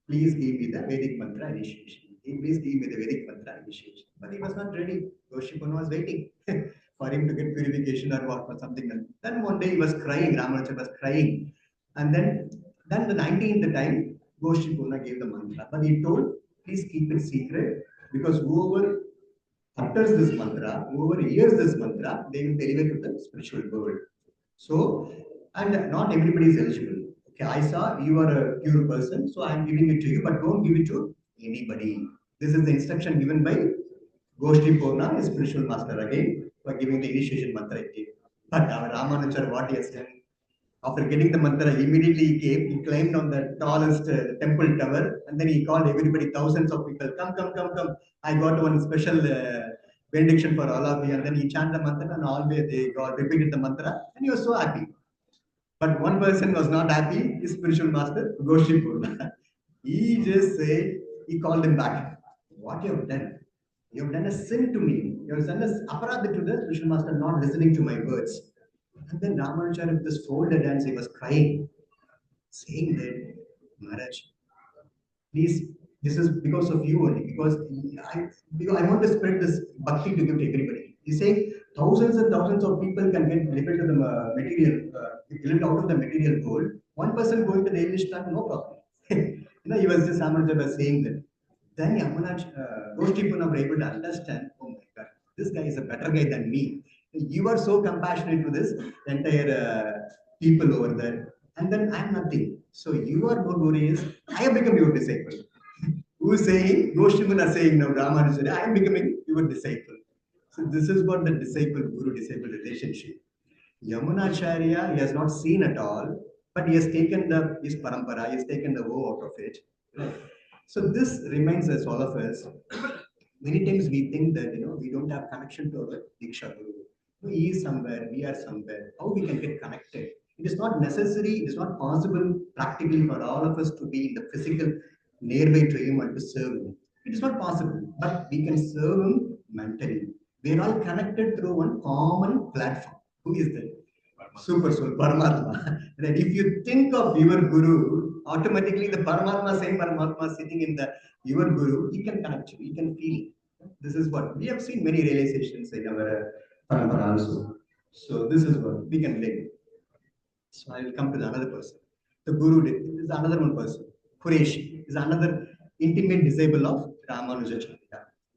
please give me the Vedic mantra initiation. Please give me the Vedic mantra initiation. But he was not ready. Goshti Purna was waiting for him to get purification or what or something else. Then one day he was crying, Ramanujacharya was crying. And then the 19th time, Goshti Purna gave the mantra. But he told, please keep it secret because whoever utters this mantra, whoever hears this mantra, they will deliver to the spiritual world. So, and not everybody is eligible. Okay, I saw you are a pure person, so I am giving it to you, but don't give it to anybody. This is the instruction given by Goshti Purna, a spiritual master again, for giving the initiation mantra. But our Ramanujar, what he has done, after getting the mantra, immediately he came, he climbed on the tallest temple tower, and then he called everybody, thousands of people, come, come, come, come. I got one special benediction for all of you. And then he chanted the mantra, and always they got repeated the mantra, and he was so happy. But one person was not happy, his spiritual master, Goshi Purna. He just said, he called him back. What you have done? You have done a sin to me. You have done a aparadha to the spiritual master, not listening to my words. And then Ramanujan with this folded hands, he was crying, saying that, Maharaj, please, this is because of you only, because I want to spread this bhakti to give to everybody. He's saying thousands and thousands of people can get delivered to the delivered out of the material world. One person going to the English land, no problem. He was just Ramanujan was saying that. Then Yamunaj, those people are able to understand, oh my God, this guy is a better guy than me. You are so compassionate to this entire people over there. And then I'm nothing. So you are more glorious. I have become your disciple. Who is saying, Goshimuna saying now, Ramanujan, I am becoming your disciple. So this is what the disciple-guru-disciple relationship. Yamunacharya, he has not seen at all, but he has taken his parampara, he has taken the woe out of it. Right? So this reminds us, all of us, many times we think that we don't have connection to our Diksha Guru. He is somewhere, we are somewhere. How we can get connected? It is not necessary, it is not possible practically for all of us to be in the physical nearby to him and to serve him. It is not possible, but we can serve him mentally. We are all connected through one common platform. Who is that? Super soul, Paramatma. Then if you think of your Guru, automatically the Paramatma, same Paramatma sitting in the your Guru, he can connect you, he can feel. This is what we have seen many realizations in our Parampara also. So this is what we can learn. So I will come to the another person. The Guru is another one person. Qureshi is another intimate disciple of Ramanujacharya.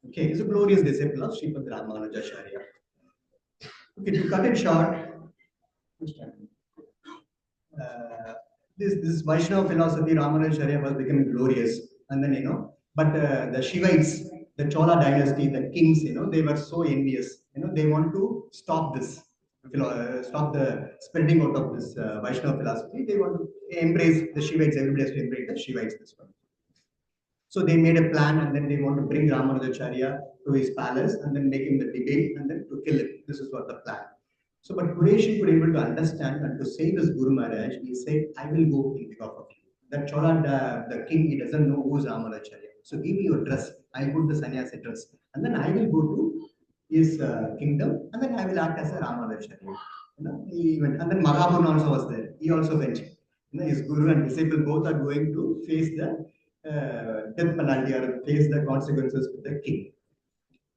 Okay, he's a glorious disciple of Sripad Ramanujacharya. Okay, to cut it short, which time? this Vaishnava philosophy, Ramanujacharya was becoming glorious, and then but the Shivites, the Chola dynasty, the kings, they were so envious. They want to stop this, stop the spreading out of this Vaishnava philosophy. They want to embrace the Shivites. Everybody has to embrace the Shivites. This one. So they made a plan, and then they want to bring Ramanujacharya to his palace and then make him the debate and then to kill him. This is what the plan. So, but Qureshi could able to understand and to save his Guru Maharaj, he said, I will go in behalf of you. That Chola, the king, he doesn't know who's Ramanujacharya. So give me your dress. I'll put the sannyasi dress. And then I will go to his kingdom and then I will act as a Ramanujacharya. He went. And then Mahabharata also was there. He also went. His guru and disciple both are going to face the death penalty or face the consequences with the king.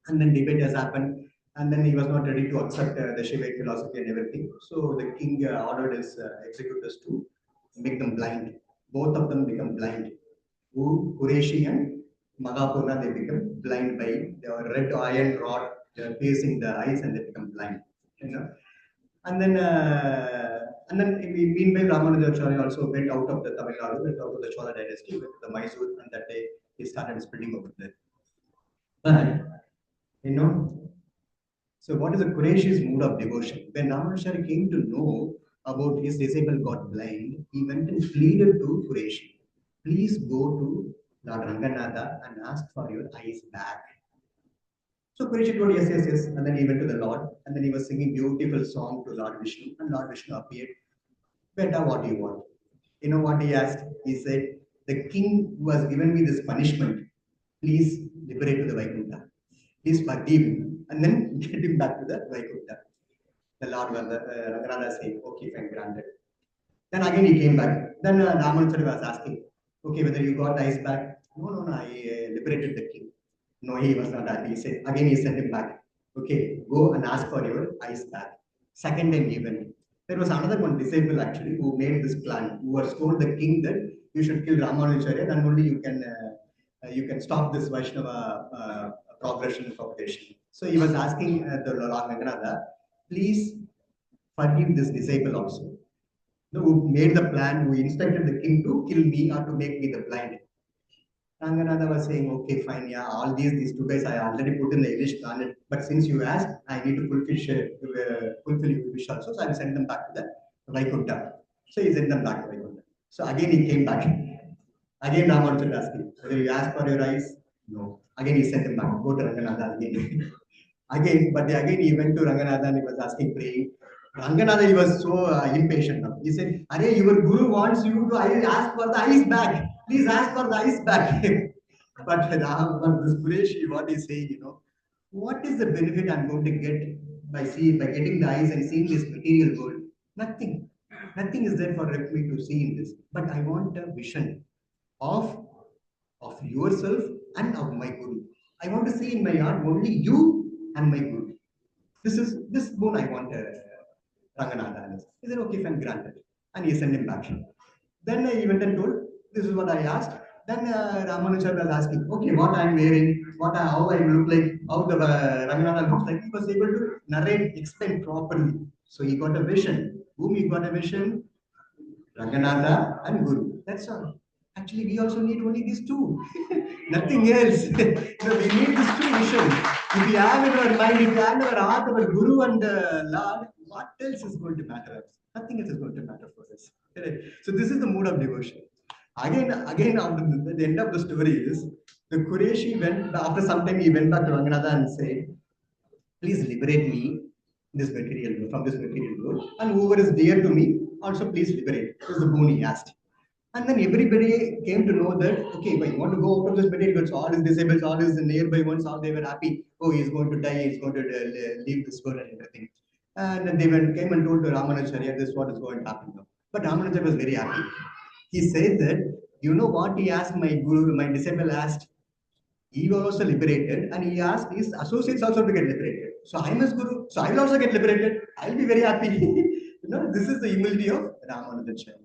And then debate has happened, and then he was not ready to accept the Shivite philosophy and everything. So the king ordered his executors to make them blind. Both of them become blind. Qureshi and Magapurna, they become blind by the red iron rod facing the eyes, and they become blind. You know, and then meanwhile Ramanujacharya also went out of the Tamil Nadu, went out of the Chola dynasty, went to the Mysore, and that day he started spreading over there. But you know, so what is the Qureshi's mood of devotion? When Ramanujacharya came to know about his disciple got blind, he went and pleaded to Qureshi, please go to Lord Ranganatha and ask for your eyes back. So Parikshit told yes, yes, yes. And then he went to the Lord, and then he was singing beautiful song to Lord Vishnu, and Lord Vishnu appeared. Beta, what do you want? You know what he asked? He said, the king who has given me this punishment, please liberate to the Vaikuntha. Please forgive him, and then get him back to the Vaikuntha. The Lord was Ranganatha saying, okay, fine, granted. Then again he came back. Then Ramanujacharya was asking, okay, whether you got the eyes back? No, no, no, I liberated the king. No, he was not happy. He said, again he sent him back. Okay, go and ask for your eyes back. Second time he went. There was another one disciple actually who made this plan, who was told the king that you should kill Ramanujacharya, then only you can stop this Vaishnava progression and propagation. So he was asking the Lord Ranganatha, please forgive this disciple also who made the plan, who instructed the king to kill me or to make me the blind. Ranganatha was saying, okay, fine, yeah, all these two guys I already put in the English planet, but since you asked, I need to fulfill your wish also, so I will send them back to the Vaikuntha. So he sent them back to Vaikuntha. So again he came back. Again Ramanujan asked him, whether you asked for your eyes? No. Again he sent him back, go to Ranganatha again. Again, but again he went to Ranganatha and he was asking, praying. Ranganatha, he was so impatient now. He said, Are your guru wants you to ask for the ice back. Please ask for the ice back. but this Qureshi, what he's saying, what is the benefit I'm going to get by getting the eyes and seeing this material world? Nothing. Nothing is there for me to see in this. But I want a vision of of yourself and of my guru. I want to see in my heart only you and my guru. This boon I want Ranganatha. He said, okay, fine, granted. And he sent him back. Then he went and told, this is what I asked. Then Ramanuja was asking, okay, what I am wearing, how I look like, how the Ranganatha looks like. He was able to narrate, explain properly. So he got a vision. Whom he got a vision? Ranganatha and Guru. That's all. Actually, we also need only these two. Nothing else. We need these two visions. If we have in our mind, if we have in our heart our Guru and Lord, what else is going to matter? Nothing else is going to matter for us. Correct? So this is the mood of devotion. Again, after the end of the story is the Qureshi went after some time he went back to Ranganatha and said, please liberate me this material from this material world, and whoever is dear to me also please liberate. This is the boon he asked. And then everybody came to know that okay, but you want to go out of this material world. So all his disciples, all his nearby ones, all they were happy. Oh, he's going to die, he's going to leave this world and everything. And then came and told to Ramanujacharya, this is what is going to happen now. But Ramanujacharya was very happy. He said that, you know what he asked my guru, my disciple asked, he was also liberated, and he asked his associates also to get liberated. So I'm his guru, so I will also get liberated. I'll be very happy. This is the humility of Ramanujacharya.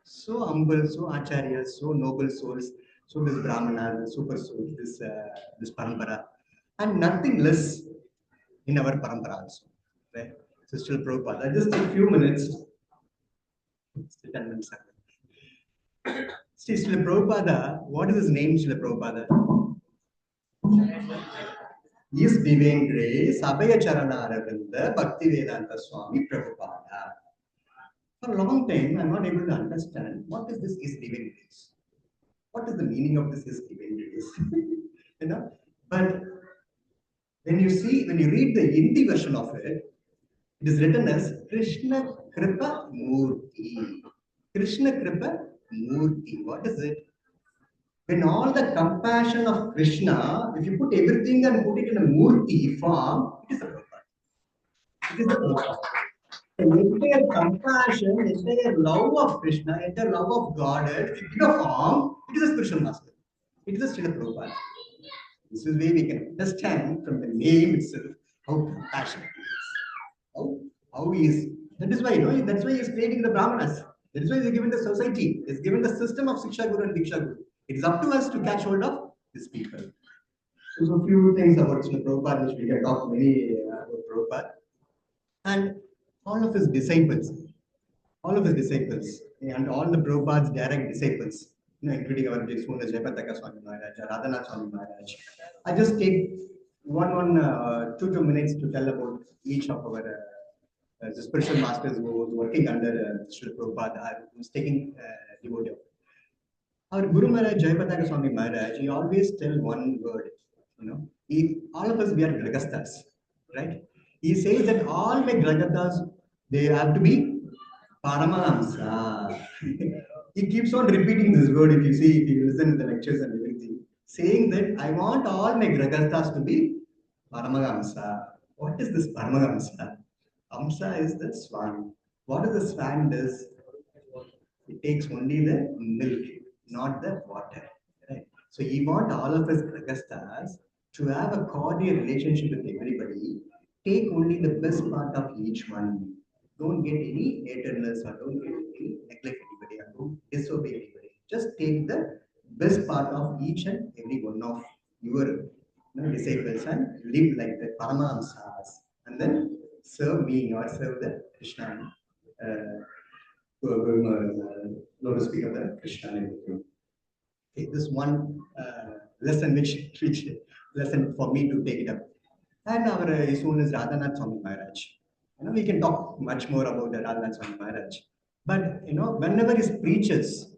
So humble, so acharyas, so noble souls, so this brahmana, the super soul, this parampara, and nothing less in our parampara also. Right? So still Prabhupada. Just a few minutes. Still 10 minutes. See, Srila Prabhupada, what is his name, Srila Prabhupada? His Divine Grace, Abhaya Charana Aravinda, Bhakti Vedanta Swami Prabhupada. For a long time, I'm not able to understand what is this His Divine Grace. What is the meaning of this His Divine Grace? you know, but when you read the Hindi version of it, it is written as Krishna Kripa Murti. Krishna Kripa Murti. What is it? When all the compassion of Krishna, if you put everything and put it in a Murti form, it is a Prabhupada. It is a Prabhupada. The entire compassion, entire love of Krishna, entire love of God, in a form, it is a spiritual master. It is a Srila Prabhupada. This is where we can understand from the name itself how compassionate he is. How he is. That is why, that's why he is creating the Brahmanas. That is why he is given the society. He is given the system of Siksha Guru and Diksha Guru. It is up to us to catch hold of these people. So, a few things about Srila Prabhupada, which we can talk many about Prabhupada. And all of his disciples, and all the Prabhupada's direct disciples, including our Jaisundas, Jayapataka Swami Maharaj, Radhanath Swami Maharaj. I just take two minutes to tell about each of our the spiritual masters who was working under Srila Prabhupada. I was taking devotee of. Our Guru Maharaj, Jayapataka Swami Maharaj, he always tell one word, all of us, we are Gragasthas, right? He says that all my Gragathas, they have to be Paramahamsa. He keeps on repeating this word if you listen to the lectures and everything, saying that I want all my Gragathas to be Paramahamsa. What is this Paramahamsa? Amsa is the swan. What does the swan does? It takes only the milk, not the water. Right? So he want all of us Gragasthas to have a cordial relationship with everybody. Take only the best part of each one. Don't get any hatredness or don't get any neglect anybody or don't disobey anybody. Just take the best part of each and every one of your disciples and live like the Paramahamsas and then serve me or serve the Krishna. To speak of the Krishna and everything. Okay, this one lesson which lesson for me to take it up. And our soon is Radhanath Swami Maharaj. We can talk much more about the Radhanath Swami Maharaj. But whenever his preachers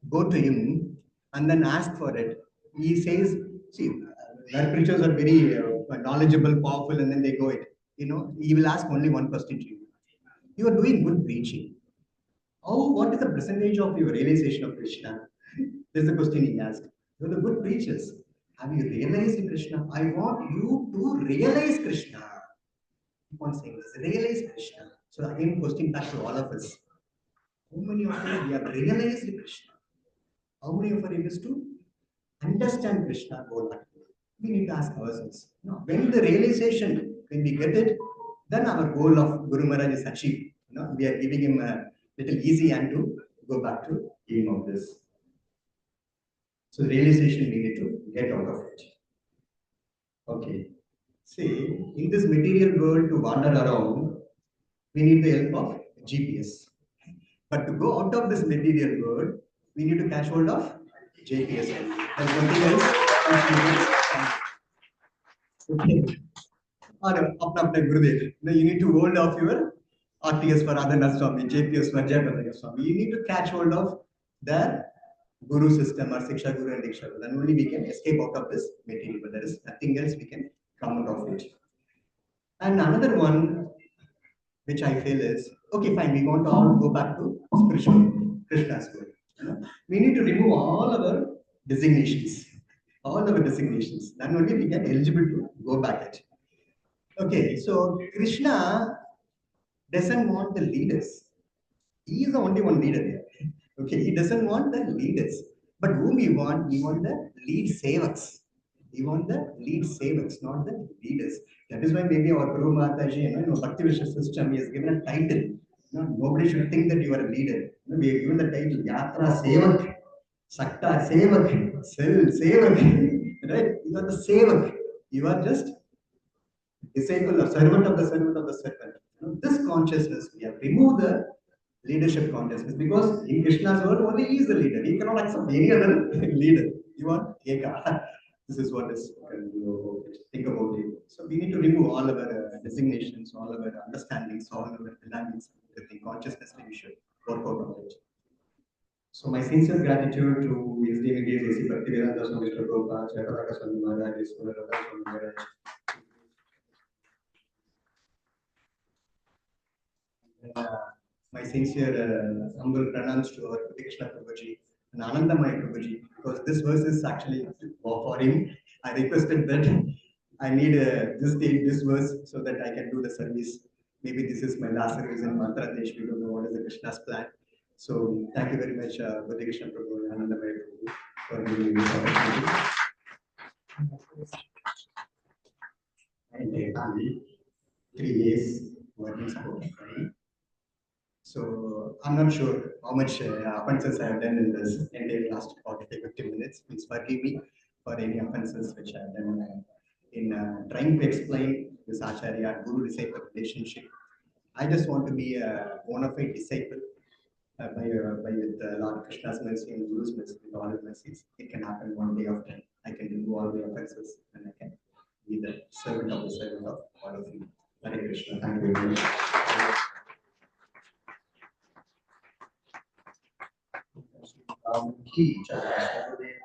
go to him and then ask for it, he says, see, their preachers are very knowledgeable, powerful, and then they go it. He will ask only one question to you. You are doing good preaching. What is the percentage of your realization of Krishna? This is the question he asked. You're the good preachers. Have you realized Krishna? I want you to realize Krishna. Keep on saying this. Realize Krishna. So again, question back to all of us. How many of us we have realized Krishna? How many of us are able to understand Krishna wholeheartedly? We need to ask ourselves. When the realization, when we get it, then our goal of Guru Maharaj is achieved. We are giving him a little easy hand to go back to aim of this. So realization we need to get out of it. Okay. See, in this material world to wander around, we need the help of GPS. But to go out of this material world, we need to catch hold of JPS. There's nothing else. Okay. Or apna Gurudev. You need to hold of your RTS for Radhanath Swami, JPS for Jayapataka Swami. You need to catch hold of the Guru system or Siksha Guru and Diksha Guru. Then only we can escape out of this material. But there is nothing else we can come out of it. And another one which I feel is, okay, fine, we want to all go back to spiritual, Krishna's word. We need to remove all our designations. Then only we get eligible to go back it. Okay, so Krishna doesn't want the leaders. He is the only one leader here. Okay, he doesn't want the leaders. But whom he want? He want the lead savers. He want the lead savers, not the leaders. That is why maybe our Guru Mataji, Bhakti Vishwa system, he has given a title. Nobody should think that you are a leader. We have given the title Yatra Sevak, Sakta Sevak, Sel Sevak. Right? You are the Sevak. You are just disciple or servant of the servant of the servant. This consciousness, we have removed the leadership consciousness, because in Krishna's world only he is the leader. He cannot accept any other leader. You want Eka. This is what is think about it. So we need to remove all our designations, all our understandings, all our belongings. The consciousness we should work out on it. So my sincere gratitude to His Divinities, A.C. Bhaktivedanta Swami Prabhupada, Jayapataka Swami Maharaj, Swami Maharaj, my sincere humble pranams to our Krishna Prabhuji and Anandamaya Prabhuji, because this verse is actually for him. I requested that I need this verse so that I can do the service. Maybe this is my last service in Mantra Desh. We don't know what is the Krishna's plan. So thank you very much, Buddha Krishna Prabhu and Anandamaya Prabhu, for giving me this opportunity. And 3 days working support. So I'm not sure how much offenses I have done in this entire last 40-50 minutes. Please forgive me for any offenses which I have done in trying to explain this Acharya Guru-disciple relationship. I just want to be a bona fide disciple by with Lord Krishna's mercy and Guru's mercy, with all his mercies. It can happen one day of time. I can remove all the offenses and I can be the servant of all of you. Hare Krishna. Thank you very much. Ki jai,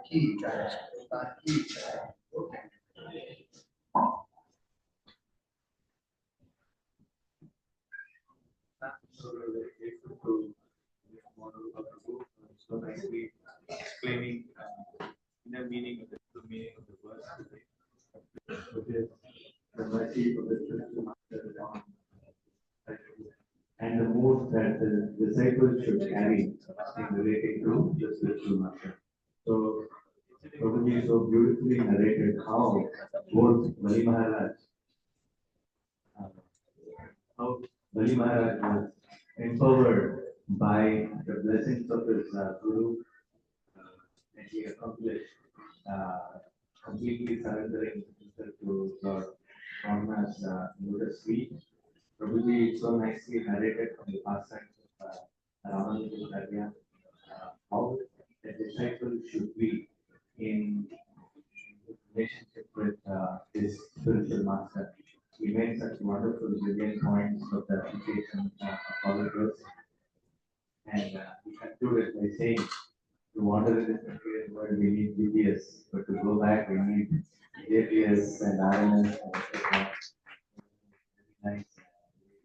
ki jai, ki jai. Okay. So we're grateful to Mohana so nicely explaining inner meaning of the meaning of the verse today. The mercy of the spiritual master on and the mood that the disciples should carry in relating to the spiritual master. So Prabhuji so beautifully narrated how both Bali Maharaj, how Bali Maharaj was empowered by the blessings of his Guru, and he accomplished completely surrendering himself to Lord Mohana's lotus feet. Prabhuji so nicely narrated from the past times of Ramanujacharya how the disciple should be in relationship with his spiritual master. He made such wonderful, brilliant points of the application of followers. And he concluded by saying, to wander in this material world, we need GPS, but to go back, we need JPS and RMS. And nice.